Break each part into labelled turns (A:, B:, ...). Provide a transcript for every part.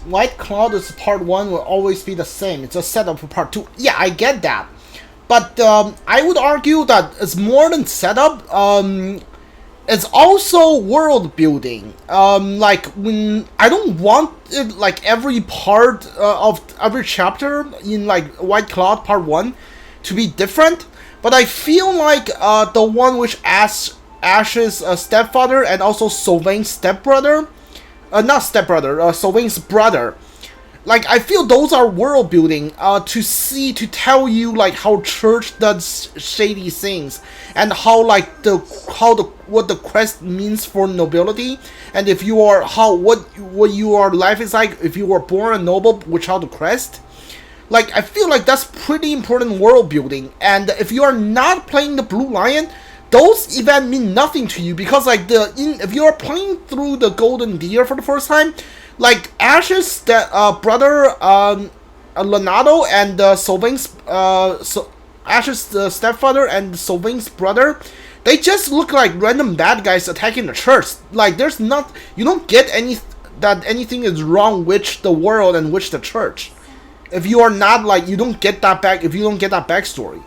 A: White Cloud is part 1 will always be the same. It's a setup for part 2. Yeah, I get that. But I would argue that it's more than setup. It's also world building. Like when I don't want it, like every part of every chapter in like White Cloud Part 1 to be different. But I feel like the one which Ash's stepfather and also Sylvain's stepbrother, not stepbrother, Sylvain's brother. Like I feel those are world building to tell you like how church does shady things and how like what the quest means for nobility, and if you are what your life is like if you were born a noble without the quest. Like I feel like that's pretty important world building, and if you are not playing the Blue Lion, those events mean nothing to you, because like if you are playing through the Golden Deer for the first time, like Ash's brother Leonardo and Sylvain's Ash's stepfather and Sylvain's brother, they just look like random bad guys attacking the church. Like there's not, you don't get anything is wrong with the world and with the church. If you are not like, you don't get that back. If you don't get that backstory,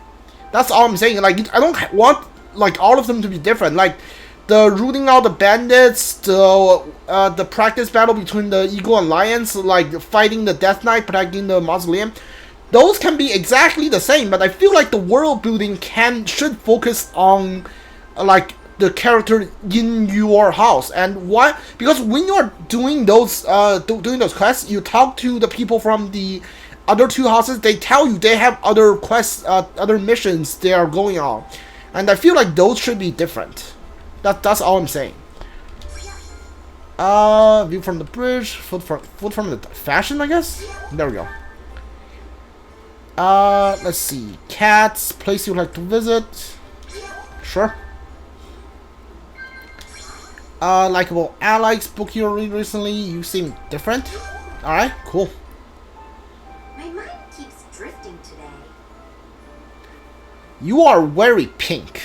A: that's all I'm saying. Like I don't want like all of them to be different. Like the rooting out the bandits, the practice battle between the Eagle and Lions, like fighting the Death Knight, protecting the mausoleum. Those can be exactly the same, but I feel like the world building should focus on like the character in your house. And why? Because when you're doing those quests, you talk to the people from the other two houses. They tell you they have other quests, other missions they are going on, and I feel like those should be different. That's all I'm saying. View from the bridge, food from the fashion, I guess. There we go. Let's see. Cats, place you'd like to visit. Sure. Likeable allies, book you read recently. You seem different. Alright, cool.
B: My mind keeps drifting today.
A: You are very pink.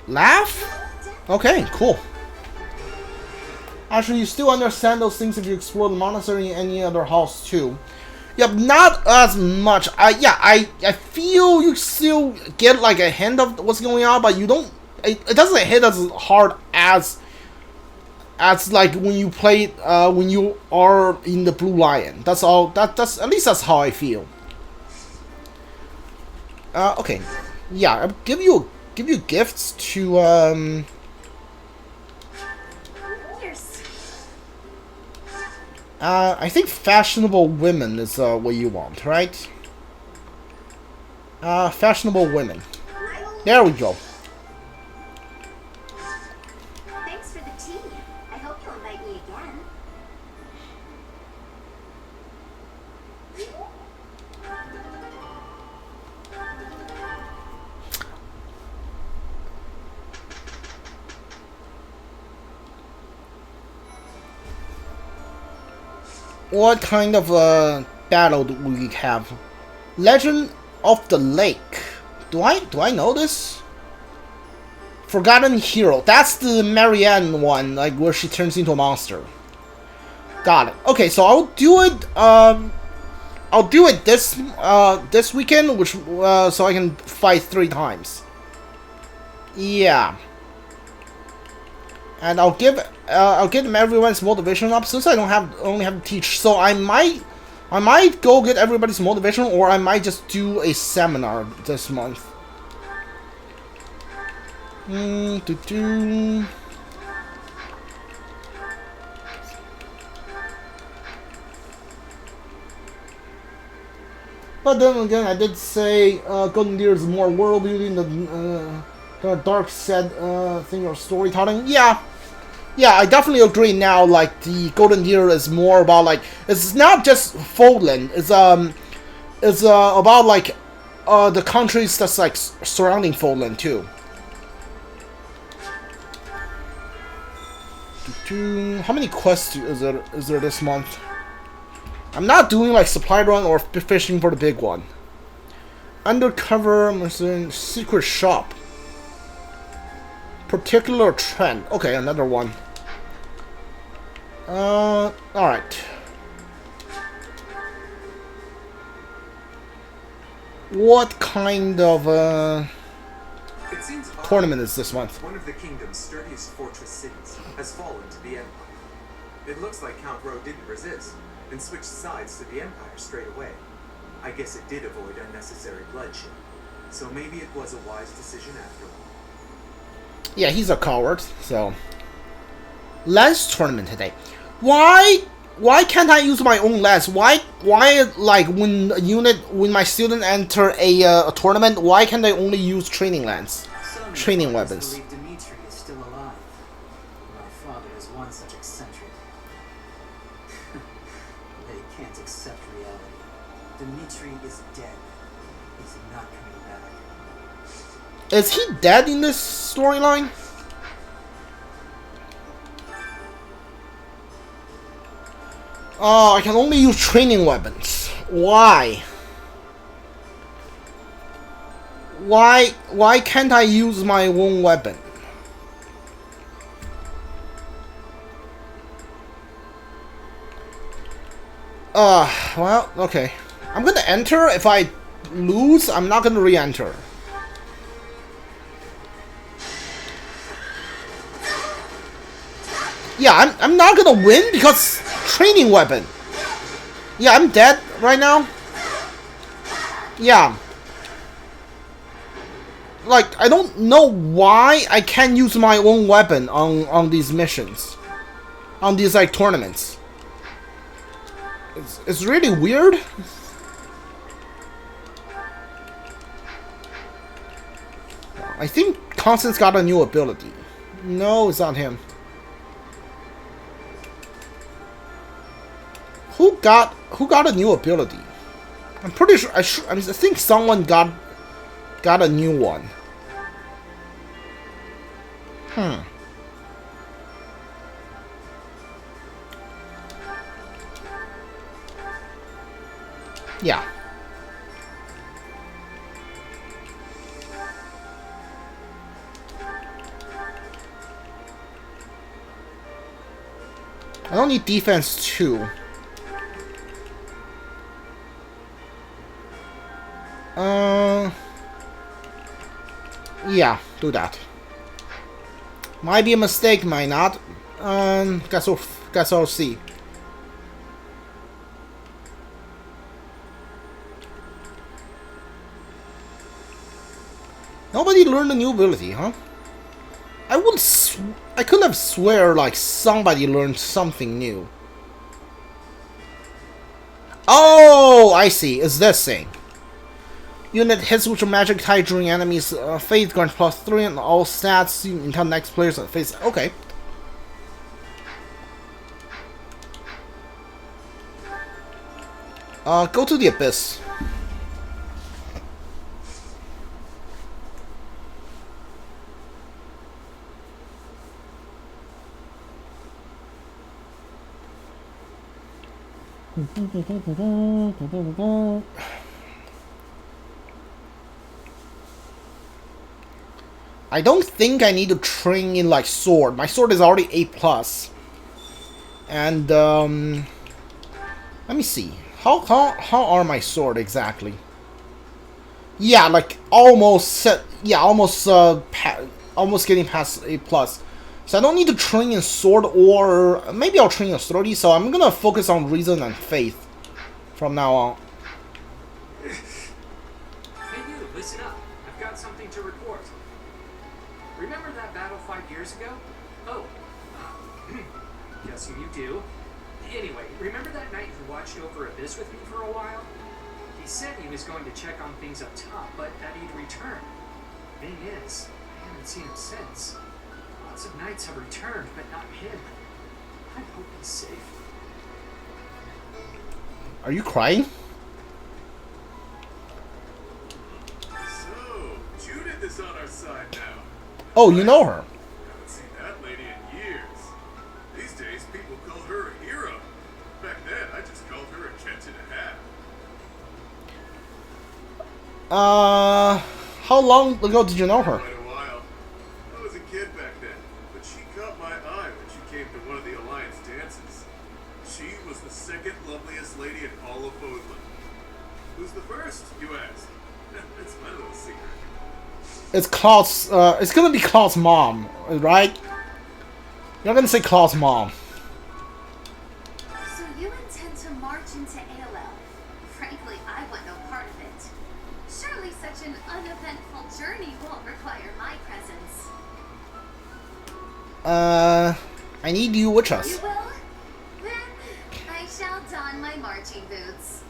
A: Laugh? Okay, cool. Actually, you still understand those things if you explore the monastery and any other house too. Yep, not as much. I feel you still get like a hint of what's going on, but you don't. It doesn't hit as hard as like when you play when you are in the Blue Lion. That's all. That's at least that's how I feel. Okay, yeah, I'll give you gifts to I think fashionable women is what you want, right? Fashionable women. There we go.
B: Thanks for the tea. I hope you'll invite me again.
A: What kind of battle do we have? Legend of the Lake. Do I know this? Forgotten Hero. That's the Marianne one, like where she turns into a monster. Got it. Okay, so I'll do it. I'll do it this weekend, which so I can fight 3 times. Yeah. And I'll give them everyone's motivation up, since I only have to teach. So I might go get everybody's motivation, or I might just do a seminar this month. But then again, I did say Golden Deer is more world building than dark set thing or storytelling. Yeah, I definitely agree now. Like the Golden Deer is more about like, it's not just Fódlan. It's about like the countries that's like surrounding Fódlan too. How many quests is there this month? I'm not doing like supply run or fishing for the big one. Undercover mercenary, secret shop. Particular trend. Okay, another one. Alright. What kind of
C: It seems
A: tournament is this one?
C: one of the kingdom's sturdiest fortress cities has fallen to the Empire. It looks like Count Ro didn't resist and switched sides to the Empire straight away. I guess it did avoid unnecessary bloodshed. So maybe it was a wise decision after all.
A: Yeah, he's a coward, so... Lance tournament today. Why can't I use my own lance? Why like when my student enter a tournament, why can't I only use training lance? Training weapons.
D: Believe Dimitri is still alive. My father is one such eccentric. They can't accept reality. Dimitri is dead. He's not coming back.
A: Is he dead in this storyline? Oh, I can only use training weapons. Why? Why can't I use my own weapon? Well, okay. I'm gonna enter. If I lose, I'm not gonna re-enter. Yeah, I'm not gonna win because training weapon. Yeah, I'm dead right now. Yeah. Like, I don't know why I can't use my own weapon on these missions. On these, like, tournaments. It's really weird. I think Constance got a new ability. No, it's not him. Who got a new ability? I'm pretty sure I think someone got a new one. Yeah. I don't need defense too. Yeah, do that. Might be a mistake, might not. Guess I'll see. Nobody learned a new ability, huh? I could have swear like somebody learned something new. Oh, I see. It's this thing. Unit hits with a magic type during enemies' faith grants +3 on all stats until next player's face. Okay. Go to the abyss. I don't think I need to train in like sword. My sword is already A+. And let me see. How are my sword exactly? Yeah, like almost almost getting past A+. So I don't need to train in sword, or maybe I'll train in sturdy. So I'm gonna focus on reason and faith from now on.
E: Hey you, listen up. I've got something to report. Remember that battle 5 years ago? Oh, guessing you do. Anyway, remember that night you watched over Abyss with me for a while? He said he was going to check on things up top, but that he'd return. Thing is, I haven't seen him since. Lots of knights have returned, but not him. I hope he's safe.
A: Are you crying?
C: So, Judith is on our side now.
A: Oh, you know her.
C: Haven't seen that lady in years. These days, people call her a hero. Back then, I just called her a catch in a hat.
A: How long ago did you know her?
C: Quite a while. I was a kid back then, but she caught my eye when she came to one of the Alliance dances.
F: She was the second loveliest lady in all of Fódlan. Who's the first, you ask? It's my little secret.
A: It's Cloud's, it's gonna be Cloud's mom, right? You're gonna say Cloud's mom.
B: So you intend to march into ALL? Frankly, I want no part of it. Surely such an uneventful journey won't require my presence.
A: I need you with
B: You
A: us.
B: will? Then I shall don my marching boots.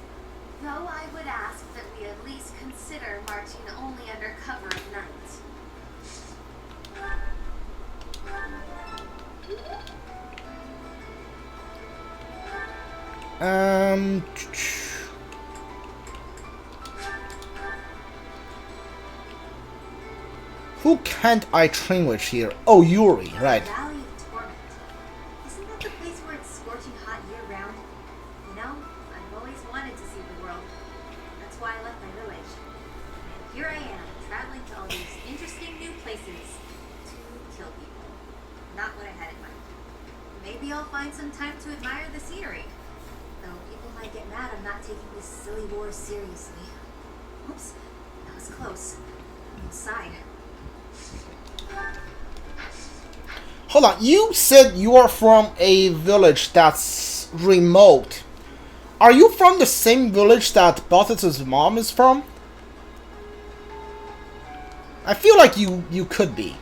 B: Though I would ask that we at least consider marching only under cover of night.
A: Who can't I train with here? Oh, Yuri, right.
B: Valley of Torment. Isn't that the place where it's scorching hot year round? You know, I've always wanted to see the world. That's why I left my village. And here I am, traveling to all these interesting new places to kill people. Not what I had in mind. Maybe I'll find some time to admire the scenery. Though people might get mad I'm not taking this silly war seriously. Oops, that was close. I'm inside.
A: Hold on, you said you are from a village that's remote. Are you from the same village that Byleth's mom is from? I feel like you could be.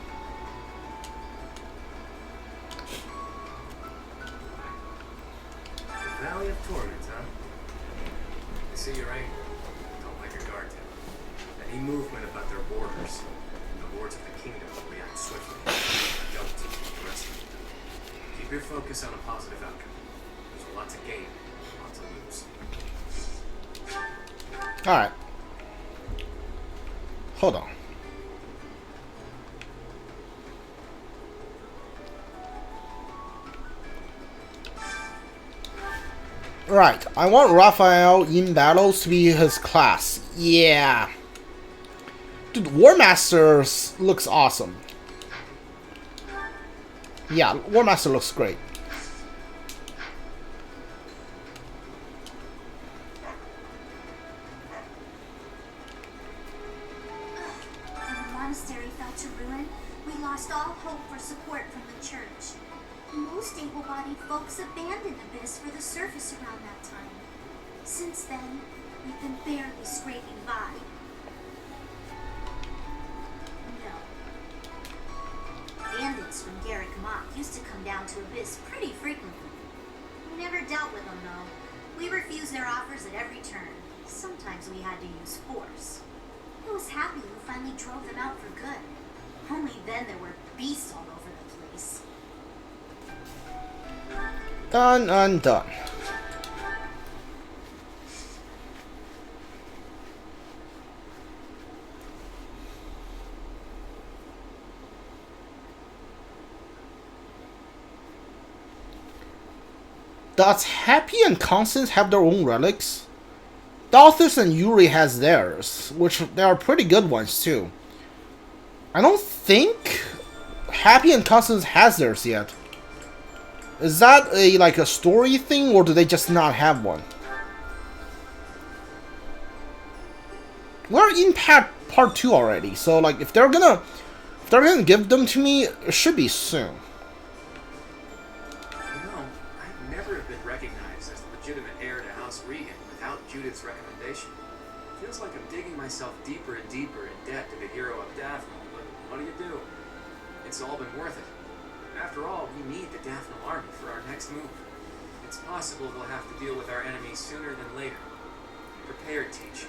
C: The Valley of Torment, huh? I see you're angry. Don't like your guard town. Any movement about their borders, and the lords of the kingdom will react swiftly. Don't underestimate them. Keep your focus on a positive outcome. There's a lot to gain, a lot to lose.
A: Alright. Hold on. Right, I want Raphael in battles to be his class. Yeah. Dude, War Masters looks awesome. Yeah, War Master looks great.
B: When the monastery fell to ruin, we lost all hope for support from the church. Most able-bodied folks abandoned Abyss for the surface around that time. Since then, we've been barely scraping by. No. Bandits from Garreg Mach used to come down to Abyss pretty frequently. We never dealt with them, though. We refused their offers at every turn. Sometimes we had to use force. I was happy we finally drove them out for good. Only then there were beasts all over the place.
A: Done and done. Does Happy and Constance have their own relics? Dalthus and Yuri has theirs, which they are pretty good ones too. I don't think Happy and Constance has theirs yet. Is that a story thing, or do they just not have one? We're in part 2 already, so like if they're gonna give them to me, it should be soon.
C: You know, I'd never have been recognized as the legitimate heir to House Regan without Judith's recommendation. Feels like I'm digging myself deeper and deeper in debt to the hero of Daphne, but what do? It's all been worth it. After all, we need the Daphne army for our next move. It's possible we'll have to deal with our enemies sooner than later. Prepare, Teach.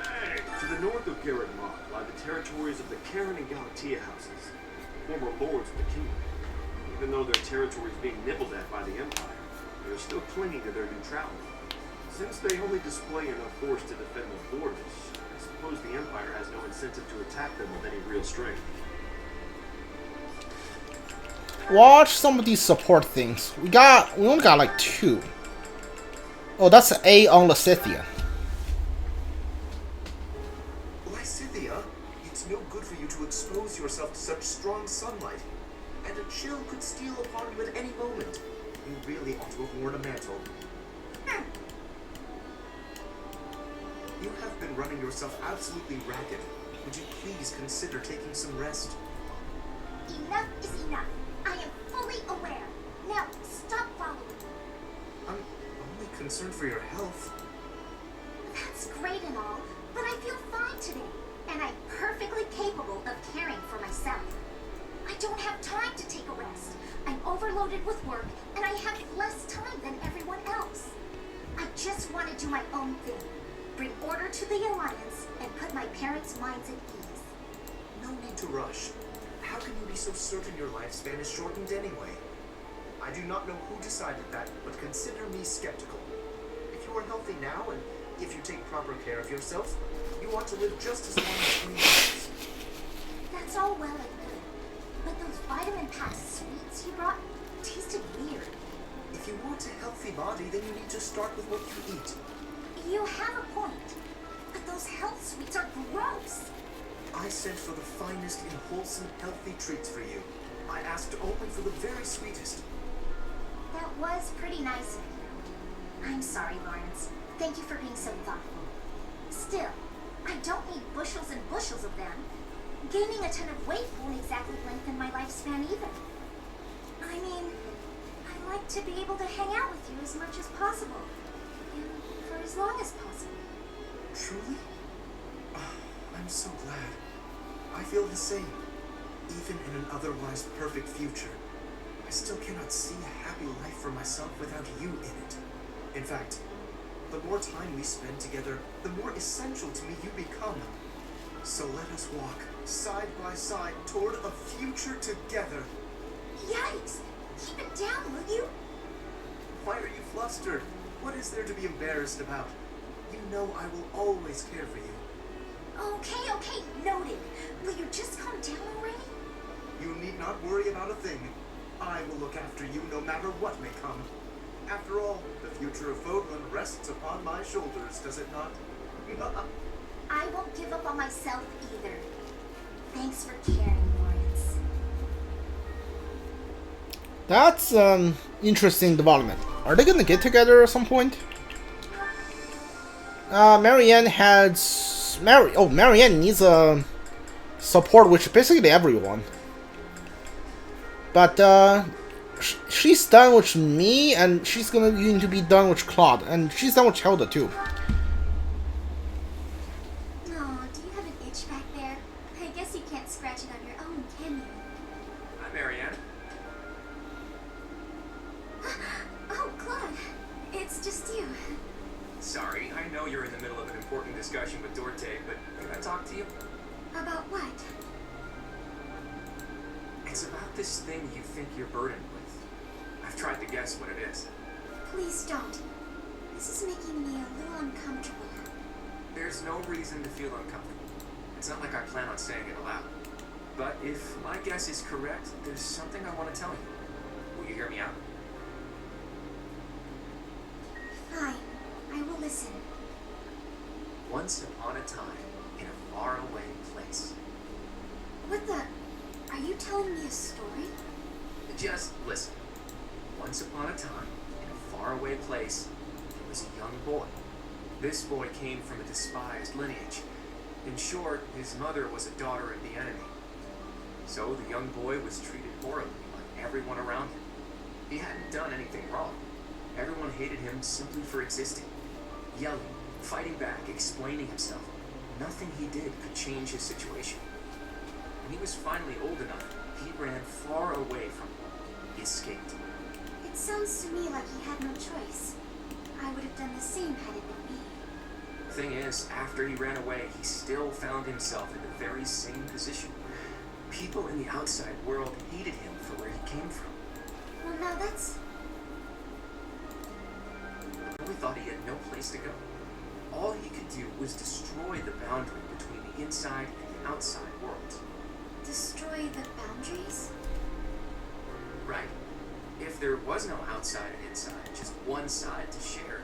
F: Hey! To the north of Garreg Mach lie the territories of the Karen and Galatea houses, former lords of the kingdom. Even though their territory is being nibbled at by the Empire, they are still clinging to their neutrality. Since they only display enough force to defend their borders, I suppose the Empire has no incentive to attack them with any real strength.
A: Watch some of these support things. We only got like 2. Oh, that's an A on Lysithea.
G: Lysithea, it's no good for you to expose yourself to such strong sunlight.
C: and a chill could steal upon you at any moment. You really ought to have worn a mantle. You have been running yourself absolutely ragged. Would you please consider taking some rest?
B: Enough is enough. I am fully aware. Now, stop following me.
C: I'm only concerned for your health.
B: That's great and all, but I feel fine today, and I'm perfectly capable of caring for myself. I don't have time to take a rest. I'm overloaded with work, and I have less time than everyone else. I just want to do my own thing, bring order to the Alliance, and put my parents' minds at ease.
C: No need to rush. How can you be so certain your lifespan is shortened anyway? I do not know who decided that, but consider me skeptical. If you are healthy now, and if you take proper care of yourself, you ought to live just as long as anyone else.
B: That's all well and good, but those vitamin-packed sweets you brought tasted weird.
C: If you want a healthy body, then you need to start with what you eat.
B: You have a point, but those health sweets are gross.
C: I sent for the finest in wholesome, healthy treats for you. I asked only for the very sweetest.
B: That was pretty nice of you. I'm sorry, Lawrence. Thank you for being so thoughtful. Still, I don't need bushels and bushels of them. Gaining a ton of weight won't exactly lengthen my lifespan either. I mean, I like to be able to hang out with you as much as possible. And for as long as possible.
C: Truly? I'm so glad. I feel the same. Even in an otherwise perfect future, I still cannot see a happy life for myself without you in it. In fact, the more time we spend together, the more essential to me you become. So let us walk side by side toward a future together.
B: Yikes! Keep it down, will you?
C: Why are you flustered? What is there to be embarrassed about? You know I will always care for you.
B: Okay, noted. Will you just calm down already?
C: You need not worry about a thing. I will look after you no matter what may come. After all, the future of Fódlan rests upon my shoulders, does it not?
B: I won't give up on myself either. Thanks for caring, Lawrence.
A: That's an interesting development. Are they gonna get together at some point? Marianne has... Marianne needs a support, which basically everyone. But she's done with me, and she's going to be done with Claude, and she's done with Hilda too.
B: Oh, do you have an itch back there? I guess you can't scratch it on your own, can you?
E: Hi, Marianne.
B: Oh, Claude. It's just you.
E: Sorry, I know you're in the middle of an important discussion with Dorte, but can I talk to you?
B: About what?
E: It's about this thing you think you're burdened with. I've tried to guess what it is.
B: Please don't. This is making me a little uncomfortable.
E: There's no reason to feel uncomfortable. It's not like I plan on saying it aloud. But if my guess is correct, there's something I want to tell you. Will you hear me out?
B: Fine. I will listen.
E: Once upon a time, in a faraway place.
B: What the... Are you telling me a story?
E: Just listen. Once upon a time, in a faraway place, there was a young boy. This boy came from a despised lineage. In short, his mother was a daughter of the enemy. So the young boy was treated horribly by everyone around him. He hadn't done anything wrong. Everyone hated him simply for existing. Yelling, fighting back, explaining himself. Nothing he did could change his situation. When he was finally old enough, he ran far away from home. He escaped.
B: It sounds to me like he had no choice. I would have done the same had it been me.
E: The thing is, after he ran away, he still found himself in the very same position. People in the outside world hated him for where he came from.
B: Well, now that's...
E: He thought he had no place to go. All he could do was destroy the boundary between the inside and the outside worlds.
B: Destroy the boundaries?
E: Right. If there was no outside and inside, just one side to share,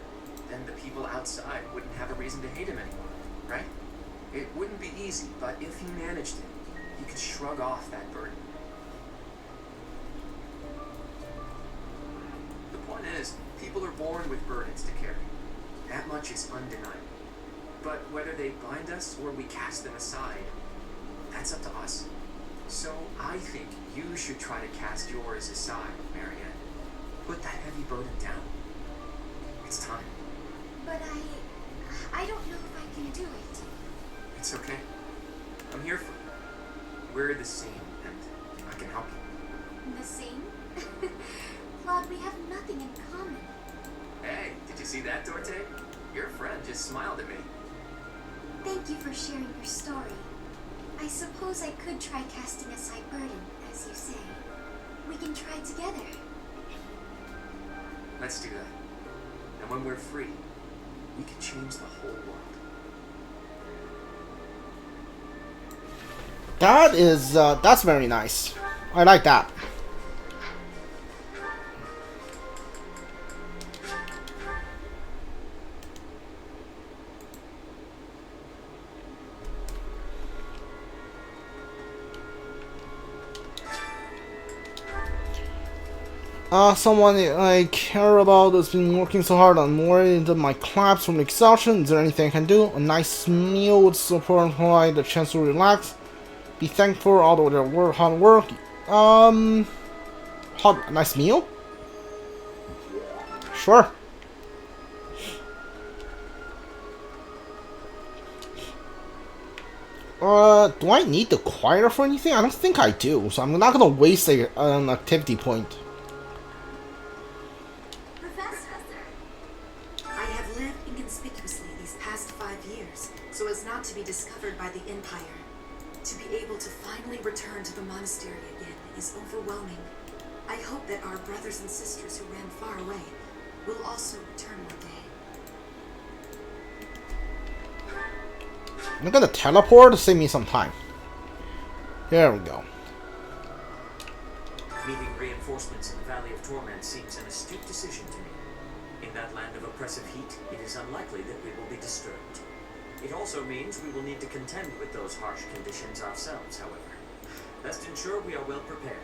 E: then the people outside wouldn't have a reason to hate him anymore, right? It wouldn't be easy, but if he managed it, he could shrug off that burden. people are born with burdens to carry. That much is undeniable. But whether they bind us or we cast them aside, that's up to us. So I think you should try to cast yours aside, Marianne. Put that heavy burden down. It's time.
B: But I don't know if I can do it.
E: It's okay. I'm here for you. We're the same, and I can help you.
B: The same? Claude, we have nothing in common.
E: Hey, did you see that, Dorte? Your friend just smiled at me.
B: Thank you for sharing your story. I suppose I could try casting aside burden, as you say. We can try together.
E: Let's do that. And when we're free, we can change the whole world.
A: That is, that's very nice. I like that. Someone I care about has been working so hard on more into my collapse from exhaustion. Is there anything I can do? A nice meal would support provide a chance to relax. Be thankful for all the hard work. A nice meal? Sure. Do I need the choir for anything? I don't think I do, so I'm not gonna waste an activity point.
G: I have lived inconspicuously these past 5 years, so as not to be discovered by the Empire. To be able to finally return to the monastery again is overwhelming. I hope that our brothers and sisters who ran far away will also return one day.
A: I'm gonna teleport to save me some time. There we go.
E: Meeting reinforcements in the Valley of Torment seems an astute decision to me. In that land of oppressive heat, it is unlikely that we will be disturbed. It also means we will need to contend with those harsh conditions ourselves, however. Best ensure we are well prepared.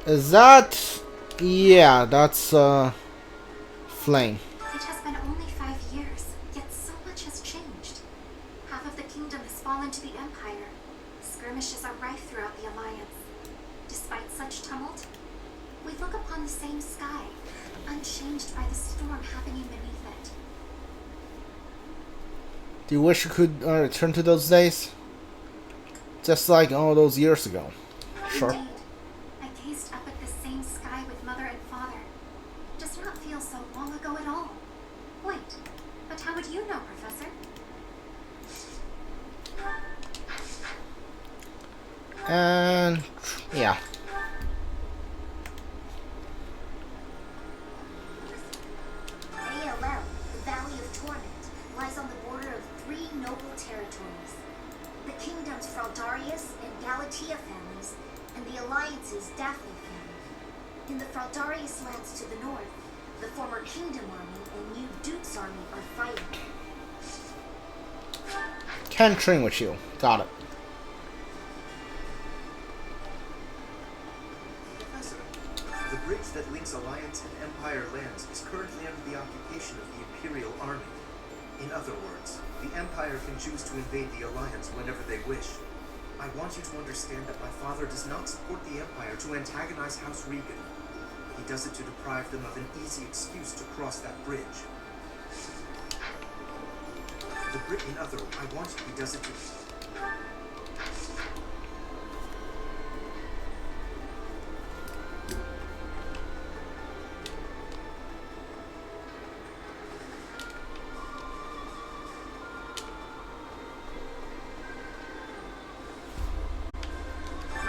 A: Is that... Yeah, that's, Flame.
B: It has been only 5 years, yet so much has changed. Half of the kingdom has fallen to the Empire. Skirmishes are rife throughout the Alliance. Despite such tumult, we look upon the same sky, unchanged by the storm happening beneath it.
A: Do you wish you could return to those days? Just like all those years ago. Sure.
B: Indeed, I gazed up at the same sky with mother and father. It does not feel so long ago at all. Wait, but how would you know, Professor?
A: And... yeah.
B: ALL, the Valley of Torment, lies on the border of 3 noble territories. The kingdom's Fraldarius and Galatea families, and the Alliance's Daphne family. In the Fraldarius lands to the north, the former Kingdom Army and New Duke's Army are fighting.
A: Can train with you. Got it.
C: Professor, the bridge that links Alliance and Empire lands is currently under the occupation of the Imperial Army. In other words, the Empire can choose to invade the Alliance whenever they wish. I want you to understand that my father does not support the Empire to antagonize House Regan. He does it to deprive them of an easy excuse to cross that bridge. He does it to...